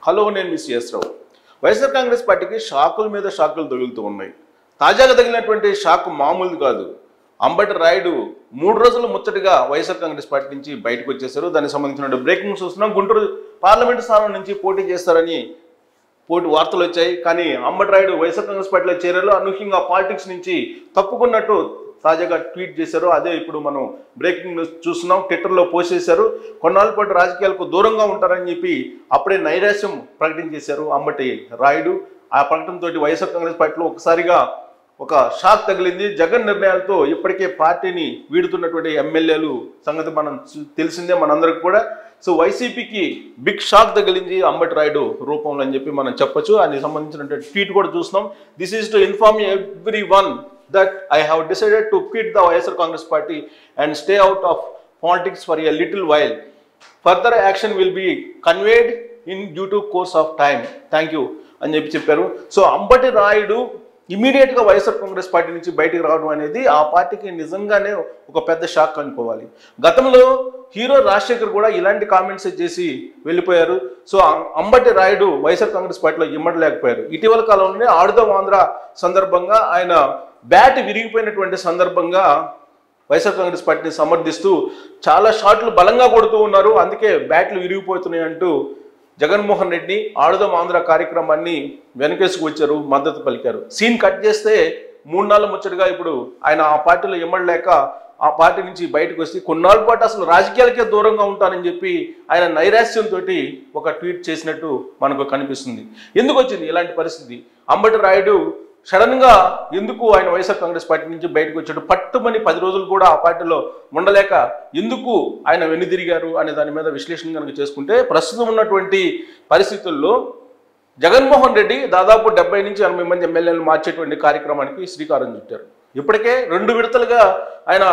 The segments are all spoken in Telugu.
హలో, నేను మిస్ రావు. వైఎస్ఆర్ కాంగ్రెస్ పార్టీకి షాకుల మీద షాకులు తగులుతూ ఉన్నాయి. తాజాగా తగిలినటువంటి షాక్ మామూలు కాదు. అంబటి రాయుడు 3 రోజులు ముచ్చటగా వైఎస్ఆర్ కాంగ్రెస్ పార్టీ నుంచి బయటకు వచ్చేశారు. దానికి సంబంధించిన బ్రేకింగ్ చూస్తున్నాం. గుంటూరు పార్లమెంటు స్థానం నుంచి పోటీ చేస్తారని వార్తలు వచ్చాయి. కానీ అంబటి రాయుడు వైఎస్ఆర్ కాంగ్రెస్ పార్టీలో చేరారు. అనూహ్యంగా పాలిటిక్స్ నుంచి తప్పుకున్నట్టు తాజాగా ట్వీట్ చేశారు. అదే ఇప్పుడు మనం బ్రేకింగ్ న్యూస్ చూస్తున్నాం. ట్విట్టర్లో పోస్ట్ చేశారు. కొన్నాళ్ళ పాటు రాజకీయాలకు దూరంగా ఉంటారని చెప్పి అప్పుడే నైరాశ్యం ప్రకటించేశారు అంబటి రాయుడు. ఆ ప్రకటనతో వైఎస్ఆర్ కాంగ్రెస్ పార్టీలో ఒకసారిగా ఒక షాక్ తగిలింది. జగన్ నిర్ణయాలతో ఇప్పటికే పార్టీని వీడుతున్నటువంటి ఎమ్మెల్యేలు సంగతి మనం తెలిసిందే మనందరికి కూడా. సో వైసీపీకి బిగ్ షాక్ తగిలింది అంబటి రాయుడు రూపంలో అని చెప్పి మనం చెప్పొచ్చు. దానికి సంబంధించిన ట్వీట్ కూడా చూస్తున్నాం. This is to inform every one that I have decided to quit the YSR Congress party and stay out of politics for a little while. Further action will be conveyed in due to course of time. Thank you అని చెప్పారు. సో అంబటి రాయుడు ఇమీడియట్గా వైఎస్ఆర్ కాంగ్రెస్ పార్టీ నుంచి బయటికి రావడం అనేది ఆ పార్టీకి నిజంగానే ఒక పెద్ద షాక్ అనుకోవాలి. గతంలో హీరో రాజశేఖర్ కూడా ఇలాంటి కామెంట్స్ చేసి వెళ్ళిపోయారు. సో అంబటి రాయుడు వైఎస్ఆర్ కాంగ్రెస్ పార్టీలో ఇమ్మడలేకపోయారు. ఇటీవల కాలంలోనే ఆడుదాం ఆంధ్ర సందర్భంగా ఆయన బ్యాట్ విరిగిపోయినటువంటి సందర్భంగా వైఎస్ఆర్ కాంగ్రెస్ పార్టీని సమర్థిస్తూ చాలా షాట్లు బలంగా కొడుతూ ఉన్నారు. అందుకే బ్యాట్లు విరిగిపోతున్నాయి అంటూ జగన్మోహన్ రెడ్డి ఆడుదాం ఆంధ్ర కార్యక్రమాన్ని వెనకేసుకు వచ్చారు, మద్దతు పలికారు. సీన్ కట్ చేస్తే 3 నెలల ముచ్చటగా ఇప్పుడు ఆయన ఆ పార్టీలో ఇమ్మడలేక ఆ పార్టీ నుంచి బయటకు వచ్చి కొన్నాళ్ళ పాటు అసలు రాజకీయాలకే దూరంగా ఉంటానని చెప్పి ఆయన నైరాశ్యంతో ఒక ట్వీట్ చేసినట్టు మనకు కనిపిస్తుంది. ఎందుకు వచ్చింది ఇలాంటి పరిస్థితి? అంబటి రాయుడు సడన్గా ఎందుకు ఆయన వైఎస్ఆర్ కాంగ్రెస్ పార్టీ నుంచి బయటకు వచ్చాడు? పట్టుమని 10 రోజులు కూడా ఆ పార్టీలో ఉండలేక ఎందుకు ఆయన వెనుదిరిగారు అనే దాని మీద విశ్లేషణ కనుక చేసుకుంటే, ప్రస్తుతం ఉన్నటువంటి పరిస్థితుల్లో జగన్మోహన్ రెడ్డి దాదాపు 70 నుంచి 80 మంది ఎమ్మెల్యేలు మార్చేటువంటి కార్యక్రమానికి శ్రీకారం చుట్టారు. ఇప్పటికే 2 విడతలుగా ఆయన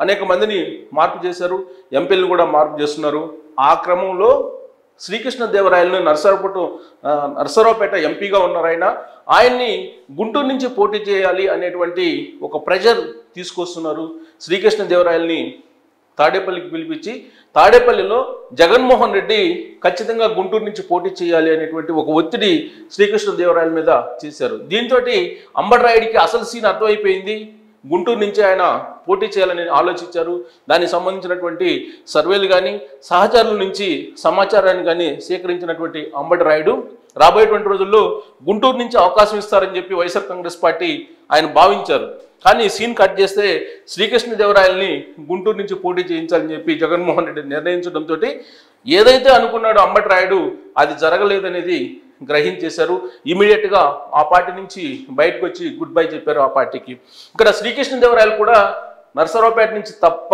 అనేక మందిని మార్పు చేశారు. ఎంపీలను కూడా మార్పు చేస్తున్నారు. ఆ క్రమంలో శ్రీకృష్ణదేవరాయలను నరసరావుపేట ఎంపీగా ఉన్నారు. ఆయన్ని గుంటూరు నుంచి పోటీ చేయాలి అనేటువంటి ఒక ప్రెషర్ తీసుకొస్తున్నారు. శ్రీకృష్ణదేవరాయల్ని తాడేపల్లికి పిలిపించి తాడేపల్లిలో జగన్మోహన్ రెడ్డి ఖచ్చితంగా గుంటూరు నుంచి పోటీ చేయాలి అనేటువంటి ఒక ఒత్తిడి శ్రీకృష్ణదేవరాయల మీద చేశారు. దీంతో అంబటి రాయుడికి అసలు సీన్ అర్థమైపోయింది. గుంటూరు నుంచి ఆయన పోటీ చేయాలని ఆలోచించారు. దానికి సంబంధించినటువంటి సర్వేలు కానీ సహచరుల నుంచి సమాచారాన్ని కానీ సేకరించినటువంటి అంబటి రాయుడు రాబోయేటువంటి రోజుల్లో గుంటూరు నుంచి అవకాశం ఇస్తారని చెప్పి వైఎస్ఆర్ కాంగ్రెస్ పార్టీ ఆయన భావించారు. కానీ సీన్ కట్ చేస్తే శ్రీకృష్ణదేవరాయల్ని గుంటూరు నుంచి పోటీ చేయించాలని చెప్పి జగన్మోహన్ రెడ్డి నిర్ణయించడంతో ఏదైతే అనుకున్నాడో అంబటి రాయుడు అది జరగలేదనేది గ్రహించేశారు. ఇమీడియట్గా ఆ పార్టీ నుంచి బయటకు వచ్చి గుడ్ బై చెప్పారు ఆ పార్టీకి. ఇక్కడ శ్రీకృష్ణదేవరాయలు కూడా నరసరావుపేట నుంచి తప్ప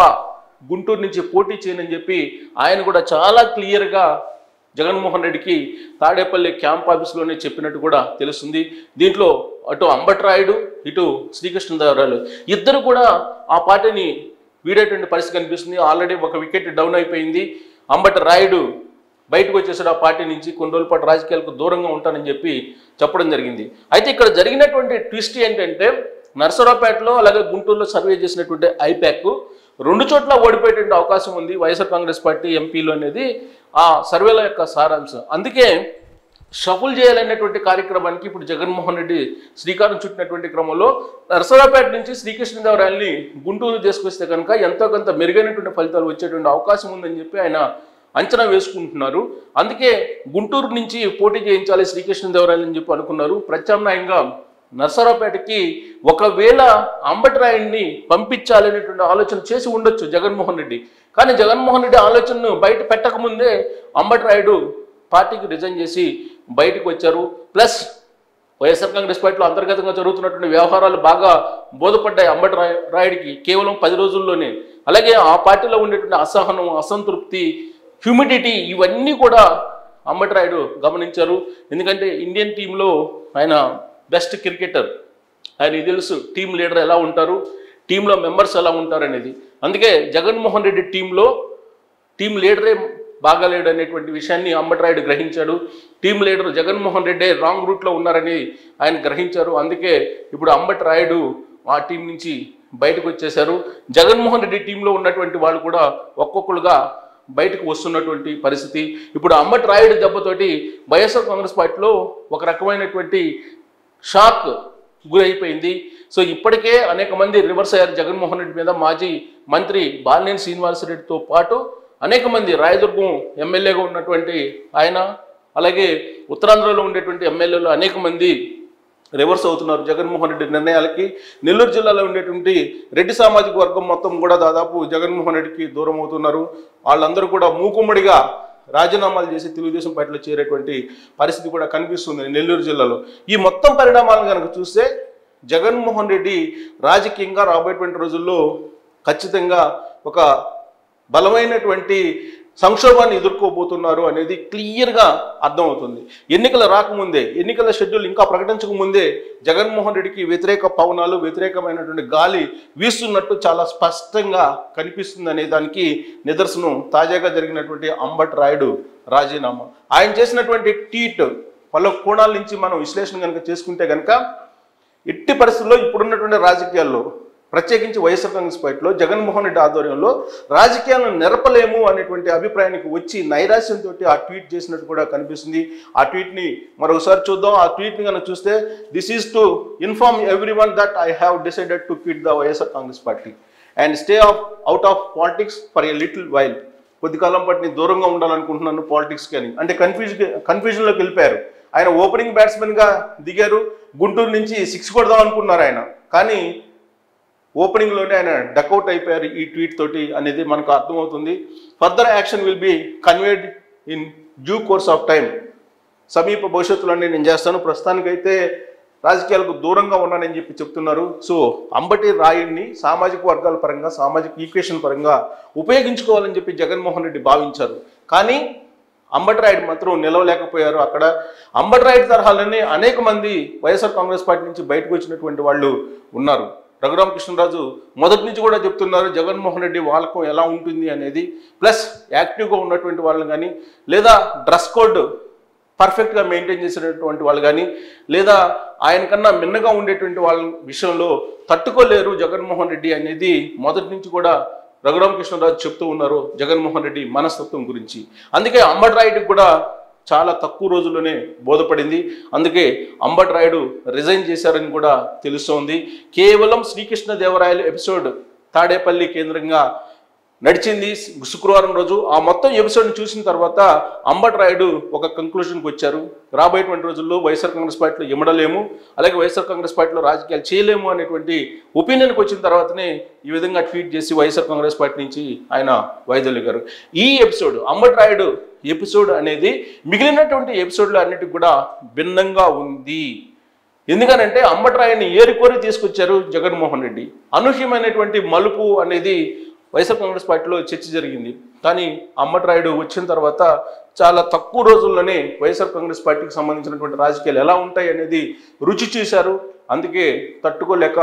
గుంటూరు నుంచి పోటీ చేయనని చెప్పి ఆయన కూడా చాలా క్లియర్గా జగన్మోహన్ రెడ్డికి తాడేపల్లి క్యాంప్ ఆఫీస్లోనే చెప్పినట్టు కూడా తెలుస్తుంది. దీంట్లో అటు అంబటి రాయుడు ఇటు శ్రీకృష్ణదేవరాయలు ఇద్దరు కూడా ఆ పార్టీని వీడేటువంటి పరిస్థితి కనిపిస్తుంది. ఆల్రెడీ ఒక వికెట్ డౌన్ అయిపోయింది. అంబటి రాయుడు బయటకు వచ్చేసాడు ఆ పార్టీ నుంచి. కొన్ని రోజుల పాటు రాజకీయాలకు దూరంగా ఉంటానని చెప్పి చెప్పడం జరిగింది. అయితే ఇక్కడ జరిగినటువంటి ట్విస్ట్ ఏంటంటే, నరసరావుపేటలో అలాగే గుంటూరులో సర్వే చేసినటువంటి ఐపాక్ 2 చోట్ల ఓడిపోయేటువంటి అవకాశం ఉంది వైఎస్ఆర్ కాంగ్రెస్ పార్టీ ఎంపీలు అనేది ఆ సర్వేల యొక్క సారాంశం. అందుకే షఫుల్ చేయాలనేటువంటి కార్యక్రమానికి ఇప్పుడు జగన్మోహన్ రెడ్డి శ్రీకారం చుట్టినటువంటి క్రమంలో నరసరావుపేట నుంచి శ్రీకృష్ణదేవరాయల్ని గుంటూరు తీసుకొస్తే కనుక ఎంతో కొంత మెరుగైనటువంటి ఫలితాలు వచ్చేటువంటి అవకాశం ఉందని చెప్పి ఆయన అంచనా వేసుకుంటున్నారు. అందుకే గుంటూరు నుంచి పోటీ చేయించాలి శ్రీకృష్ణదేవరాయలు అని చెప్పి అనుకున్నారు. ప్రత్యామ్నాయంగా నరసరావుపేటకి ఒకవేళ అంబటి రాయుడిని పంపించాలనేటువంటి ఆలోచన చేసి ఉండొచ్చు జగన్మోహన్ రెడ్డి. కానీ జగన్మోహన్ రెడ్డి ఆలోచనను బయట పెట్టకముందే అంబటి రాయుడు పార్టీకి రిజైన్ చేసి బయటకు వచ్చారు. ప్లస్ వైఎస్ఆర్ కాంగ్రెస్ పార్టీలో అంతర్గతంగా జరుగుతున్నటువంటి వ్యవహారాలు బాగా బోధపడ్డాయి అంబటి రాయుడికి కేవలం 10 రోజుల్లోనే. అలాగే ఆ పార్టీలో ఉండేటువంటి అసహనం, అసంతృప్తి, హ్యూమిడిటీ ఇవన్నీ కూడా అంబటి రాయుడు గమనించారు. ఎందుకంటే ఇండియన్ టీంలో ఆయన బెస్ట్ క్రికెటర్, ఆయన తెలుసు టీం లీడర్ ఎలా ఉంటారు, టీంలో మెంబర్స్ ఎలా ఉంటారు అనేది. అందుకే జగన్మోహన్ రెడ్డి టీం లీడరే బాగాలేడు అనేటువంటి విషయాన్ని అంబటి రాయుడు గ్రహించాడు. Team leader Jaganmohan Reddy wrong రూట్లో ఉన్నారని ఆయన గ్రహించారు. అందుకే ఇప్పుడు అంబటి రాయుడు ఆ టీం నుంచి బయటకు వచ్చేశారు. జగన్మోహన్ రెడ్డి టీంలో ఉన్నటువంటి వాళ్ళు కూడా ఒక్కొక్కరుగా బయటకు వస్తున్నటువంటి పరిస్థితి. ఇప్పుడు అంబటి రాయుడు దెబ్బతోటి వైఎస్ఆర్ కాంగ్రెస్ పార్టీలో ఒక రకమైనటువంటి షాక్ గురైపోయింది. సో ఇప్పటికే అనేక మంది రివర్స్ అయ్యారు జగన్మోహన్ రెడ్డి మీద. మాజీ మంత్రి బాలినేని శ్రీనివాసరెడ్డితో పాటు అనేక మంది రాయదుర్గం ఎమ్మెల్యేగా ఉన్నటువంటి ఆయన, అలాగే ఉత్తరాంధ్రలో ఉండేటువంటి ఎమ్మెల్యేలు అనేక మంది రివర్స్ అవుతున్నారు జగన్మోహన్ రెడ్డి నిర్ణయాలకి. నెల్లూరు జిల్లాలో ఉండేటువంటి రెడ్డి సామాజిక వర్గం మొత్తం కూడా దాదాపు జగన్మోహన్ రెడ్డికి దూరం అవుతున్నారు. వాళ్ళందరూ కూడా మూకుమ్మడిగా రాజీనామాలు చేసి తెలుగుదేశం పార్టీలో చేరేటువంటి పరిస్థితి కూడా కనిపిస్తుంది నెల్లూరు జిల్లాలో. ఈ మొత్తం పరిణామాలను కనుక చూస్తే జగన్మోహన్ రెడ్డి రాజకీయంగా రాబోయేటువంటి రోజుల్లో ఖచ్చితంగా ఒక బలమైనటువంటి సంక్షోభాన్ని ఎదుర్కోబోతున్నారు అనేది క్లియర్గా అర్థమవుతుంది. ఎన్నికలు రాకముందే, ఎన్నికల షెడ్యూల్ ఇంకా ప్రకటించకముందే జగన్మోహన్ రెడ్డికి వ్యతిరేక పవనాలు, వ్యతిరేకమైనటువంటి గాలి వీస్తున్నట్టు చాలా స్పష్టంగా కనిపిస్తుంది అనే దానికి నిదర్శనం తాజాగా జరిగినటువంటి అంబటి రాయుడు రాజీనామా. ఆయన చేసినటువంటి ట్వీట్ పలు కోణాల నుంచి మనం విశ్లేషణ కనుక చేసుకుంటే కనుక ఎట్టి పరిస్థితుల్లో ఇప్పుడున్నటువంటి రాజకీయాల్లో ప్రత్యేకించి వైఎస్ఆర్ కాంగ్రెస్ పార్టీలో జగన్మోహన్ రెడ్డి ఆధ్వర్యంలో రాజకీయాలను నెరపలేము అనేటువంటి అభిప్రాయానికి వచ్చి నైరాశ్యంతో ఆ ట్వీట్ చేసినట్టు కూడా కనిపిస్తుంది. ఆ ట్వీట్ని మరొకసారి చూద్దాం. ఆ ట్వీట్ని కనుక చూస్తే, this is to inform everyone that I have decided to quit the YSR Congress party and stay out of politics for a little while. కొద్ది కాలం పాటు నేను దూరంగా ఉండాలనుకుంటున్నాను పాలిటిక్స్కి అని. అంటే కన్ఫ్యూజన్లోకి వెళ్ళిపోయారు. ఆయన ఓపెనింగ్ బ్యాట్స్మెన్గా దిగారు, గుంటూరు నుంచి 6 కొడదాం అనుకున్నారు ఆయన, కానీ ఓపెనింగ్లోనే ఆయన డకౌట్ అయిపోయారు ఈ ట్వీట్ తోటి అనేది మనకు అర్థమవుతుంది. Further action will be conveyed in due course of time. సమీప భవిష్యత్తులోనే నేను చేస్తాను, ప్రస్తుతానికైతే రాజకీయాలకు దూరంగా ఉన్నానని చెప్తున్నారు. సో అంబటి రాయుడిని సామాజిక వర్గాల పరంగా, సామాజిక ఈక్వేషన్ పరంగా ఉపయోగించుకోవాలని చెప్పి జగన్మోహన్ రెడ్డి భావించారు. కానీ అంబటి రాయుడు మాత్రం నిలవలేకపోయారు. అక్కడ అంబటి రాయుడు తరహాలోనే అనేక మంది వైఎస్ఆర్ కాంగ్రెస్ పార్టీ నుంచి బయటకు వచ్చినటువంటి వాళ్ళు ఉన్నారు. రఘురామకృష్ణరాజు మొదటి నుంచి కూడా చెప్తున్నారు జగన్మోహన్ రెడ్డి వాళ్ళకం ఎలా ఉంటుంది అనేది. ప్లస్ యాక్టివ్గా ఉన్నటువంటి వాళ్ళని కానీ, లేదా డ్రెస్ కోడ్ పర్ఫెక్ట్గా మెయింటైన్ చేసేటటువంటి వాళ్ళు కానీ, లేదా ఆయన కన్నా మిన్నగా ఉండేటువంటి వాళ్ళ విషయంలో తట్టుకోలేరు జగన్మోహన్ రెడ్డి అనేది మొదటి నుంచి కూడా రఘురామకృష్ణరాజు చెప్తూ ఉన్నారు జగన్మోహన్ రెడ్డి మనస్తత్వం గురించి. అందుకే అంబటి రాయుడికి కూడా చాలా తక్కువ రోజుల్లోనే బోధపడింది. అందుకే అంబటి రాయుడు రిజైన్ చేశారని కూడా తెలుస్తోంది. కేవలం శ్రీకృష్ణదేవరాయలు ఎపిసోడ్ తాడేపల్లి కేంద్రంగా నడిచింది శుక్రవారం రోజు. ఆ మొత్తం ఎపిసోడ్ని చూసిన తర్వాత అంబటి రాయుడు ఒక కంక్లూషన్కి వచ్చారు. రాబోయేటువంటి రోజుల్లో వైఎస్ఆర్ కాంగ్రెస్ పార్టీలో ఇమడలేము, అలాగే వైఎస్ఆర్ కాంగ్రెస్ పార్టీలో రాజకీయాలు చేయలేము అనేటువంటి ఒపీనియన్కి వచ్చిన తర్వాతనే ఈ విధంగా ట్వీట్ చేసి వైఎస్ఆర్ కాంగ్రెస్ పార్టీ నుంచి ఆయన వైదొలిగారు. ఈ ఎపిసోడ్ అంబటి రాయుడు ఎపిసోడ్ అనేది మిగిలినటువంటి ఎపిసోడ్లు అన్నిటికి కూడా భిన్నంగా ఉంది. ఎందుకనంటే అంబటి రాయుడిని ఏరికోరి తీసుకొచ్చారు జగన్మోహన్ రెడ్డి. అనూహ్యమైనటువంటి మలుపు అనేది వైఎస్ఆర్ కాంగ్రెస్ పార్టీలో చర్చ జరిగింది. కానీ అంబటి రాయుడు వచ్చిన తర్వాత చాలా తక్కువ రోజుల్లోనే వైఎస్ఆర్ కాంగ్రెస్ పార్టీకి సంబంధించినటువంటి రాజకీయాలు ఎలా ఉంటాయి అనేది రుచి చూశారు. అందుకే తట్టుకోలేక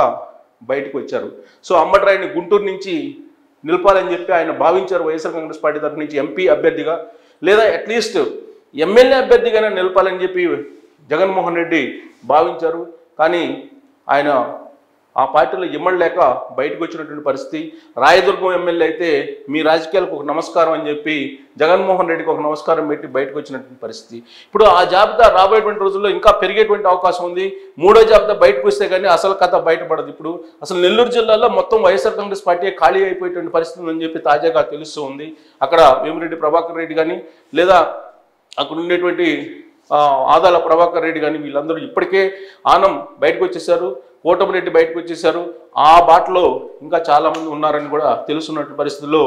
బయటకు వచ్చారు. సో అంబటి రాయుడిని గుంటూరు నుంచి నిలపాలని చెప్పి ఆయన భావించారు. వైఎస్ఆర్ కాంగ్రెస్ పార్టీ తరఫు నుంచి ఎంపీ అభ్యర్థిగా, లేదా అట్లీస్ట్ ఎమ్మెల్యే అభ్యర్థిగానే నిలపాలని చెప్పి జగన్మోహన్ రెడ్డి భావించారు. కానీ ఆయన ఆ పార్టీలో ఇమ్మడలేక బయటకు వచ్చినటువంటి పరిస్థితి. రాయదుర్గం ఎమ్మెల్యే అయితే మీ రాజకీయాలకు ఒక నమస్కారం అని చెప్పి జగన్మోహన్ రెడ్డికి ఒక నమస్కారం పెట్టి బయటకు వచ్చినటువంటి పరిస్థితి. ఇప్పుడు ఆ జాబితా రాబోయేటువంటి రోజుల్లో ఇంకా పెరిగేటువంటి అవకాశం ఉంది. 3వ జాబితా బయటకు వస్తే కానీ అసలు కథ బయటపడదు. ఇప్పుడు అసలు నెల్లూరు జిల్లాలో మొత్తం వైఎస్ఆర్ కాంగ్రెస్ పార్టీ ఖాళీ అయిపోయేటువంటి పరిస్థితి ఉందని చెప్పి తాజాగా తెలుస్తూ ఉంది. అక్కడ వేమిరెడ్డి ప్రభాకర్ రెడ్డి కానీ, లేదా అక్కడ ఉండేటువంటి ఆదాల ప్రభాకర్ రెడ్డి కానీ, వీళ్ళందరూ ఇప్పటికే ఆనం బయటకు వచ్చేసారు, కోటమిరెడ్డి బయటకు వచ్చేసారు. ఆ బాటలో ఇంకా చాలామంది ఉన్నారని కూడా తెలుసున్నటువంటి పరిస్థితుల్లో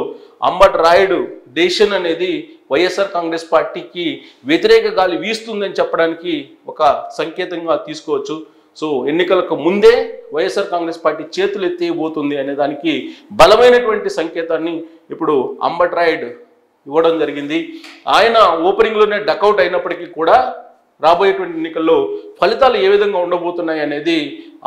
అంబటి రాయుడు డెసిషన్ అనేది వైఎస్ఆర్ కాంగ్రెస్ పార్టీకి వ్యతిరేక గాలి వీస్తుందని చెప్పడానికి ఒక సంకేతంగా తీసుకోవచ్చు. సో ఎన్నికలకు ముందే వైఎస్ఆర్ కాంగ్రెస్ పార్టీ చేతులు ఎత్తిపోతుంది అనే దానికి బలమైనటువంటి సంకేతాన్ని ఇప్పుడు అంబటి రాయుడు ఇవ్వడం జరిగింది. ఆయన ఓపెనింగ్లోనే డకౌట్ అయినప్పటికీ కూడా రాబోయేటువంటి ఎన్నికల్లో ఫలితాలు ఏ విధంగా ఉండబోతున్నాయి అనేది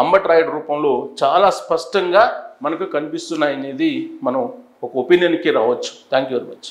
అంబటి రాయుడు రూపంలో చాలా స్పష్టంగా మనకు కనిపిస్తున్నాయి అనేది మనం ఒక ఒపీనియన్కి రావచ్చు. Thank you very much.